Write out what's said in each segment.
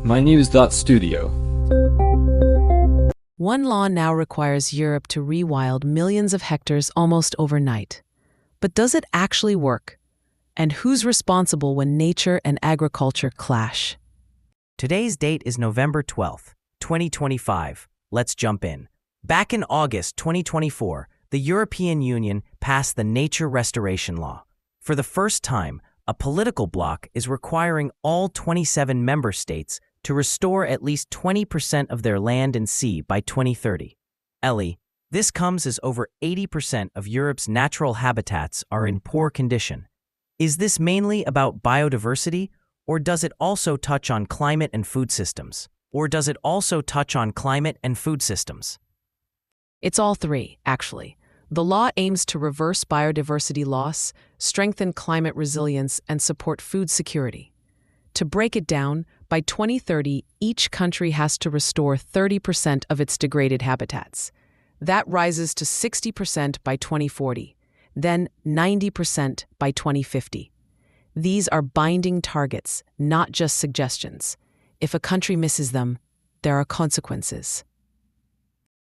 mynews.studio. One law now requires Europe to rewild millions of hectares almost overnight. But does it actually work? And who's responsible when nature and agriculture clash? Today's date is November 12th, 2025. Let's jump in. Back in August 2024, the European Union passed the Nature Restoration Law. For the first time, a political bloc is requiring all 27 member states to restore at least 20% of their land and sea by 2030. Ellie, this comes as over 80% of Europe's natural habitats are in poor condition. Is this mainly about biodiversity, or does it also touch on climate and food systems? It's all three, actually. The law aims to reverse biodiversity loss, strengthen climate resilience, and support food security. To break it down, by 2030, each country has to restore 30% of its degraded habitats. That rises to 60% by 2040, then 90% by 2050. These are binding targets, not just suggestions. If a country misses them, there are consequences.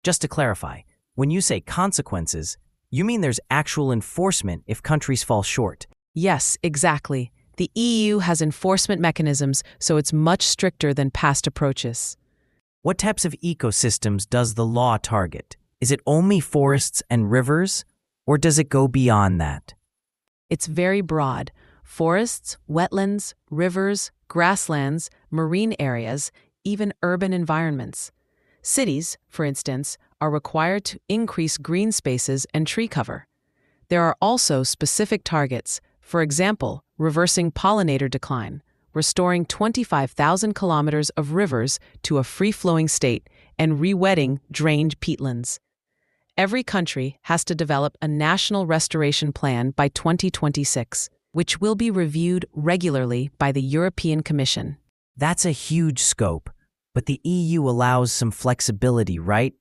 Just to clarify, when you say consequences, you mean there's actual enforcement if countries fall short. Yes, exactly. The EU has enforcement mechanisms, so it's much stricter than past approaches. What types of ecosystems does the law target? Is it only forests and rivers, or does it go beyond that? It's very broad. Forests, wetlands, rivers, grasslands, marine areas, even urban environments. Cities, for instance, are required to increase green spaces and tree cover. There are also specific targets, for example, reversing pollinator decline, restoring 25,000 kilometers of rivers to a free-flowing state, and re-wetting drained peatlands. Every country has to develop a national restoration plan by 2026, which will be reviewed regularly by the European Commission. That's a huge scope, but the EU allows some flexibility, right?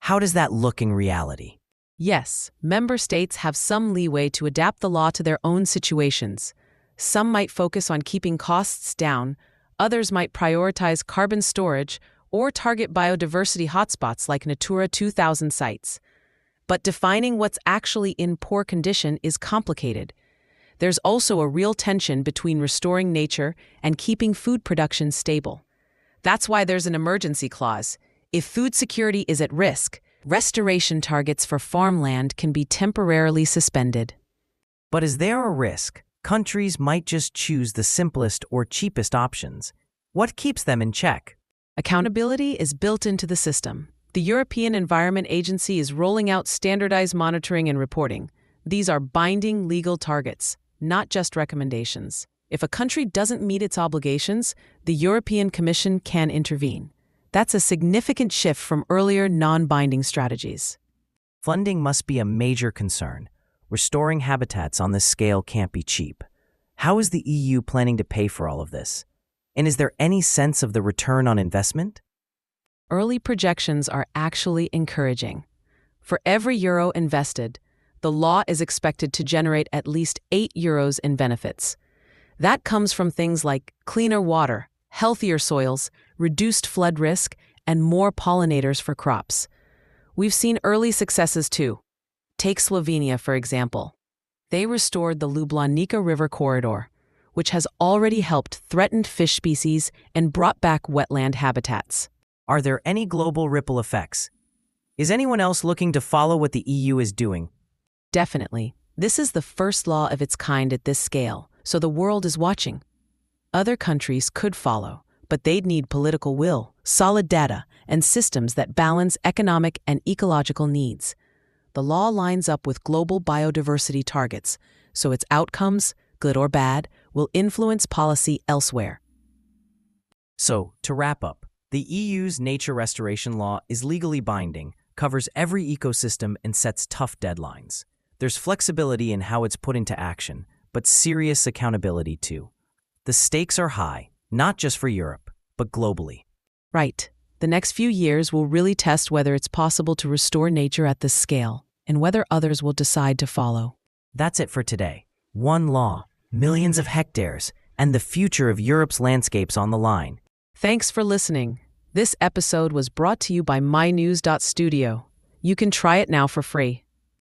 How does that look in reality? Yes, member states have some leeway to adapt the law to their own situations. Some might focus on keeping costs down, others might prioritize carbon storage or target biodiversity hotspots like Natura 2000 sites. But defining what's actually in poor condition is complicated. There's also a real tension between restoring nature and keeping food production stable. That's why there's an emergency clause. If food security is at risk, restoration targets for farmland can be temporarily suspended. But is there a risk? Countries might just choose the simplest or cheapest options. What keeps them in check? Accountability is built into the system. The European Environment Agency is rolling out standardized monitoring and reporting. These are binding legal targets, not just recommendations. If a country doesn't meet its obligations, the European Commission can intervene. That's a significant shift from earlier non-binding strategies. Funding must be a major concern. Restoring habitats on this scale can't be cheap. How is the EU planning to pay for all of this? And is there any sense of the return on investment? Early projections are actually encouraging. For every euro invested, the law is expected to generate at least €8 in benefits. That comes from things like cleaner water, healthier soils, reduced flood risk, and more pollinators for crops. We've seen early successes too. Take Slovenia, for example. They restored the Ljubljanica River corridor, which has already helped threatened fish species and brought back wetland habitats. Are there any global ripple effects? Is anyone else looking to follow what the EU is doing? Definitely. This is the first law of its kind at this scale, so the world is watching. Other countries could follow, but they'd need political will, solid data, and systems that balance economic and ecological needs. The law lines up with global biodiversity targets, so its outcomes, good or bad, will influence policy elsewhere. So, to wrap up, the EU's nature restoration law is legally binding, covers every ecosystem, and sets tough deadlines. There's flexibility in how it's put into action, but serious accountability too. The stakes are high, not just for Europe, but globally. Right. The next few years will really test whether it's possible to restore nature at this scale, and whether others will decide to follow. That's it for today. One law, millions of hectares, and the future of Europe's landscapes on the line. Thanks for listening. This episode was brought to you by mynews.studio. You can try it now for free.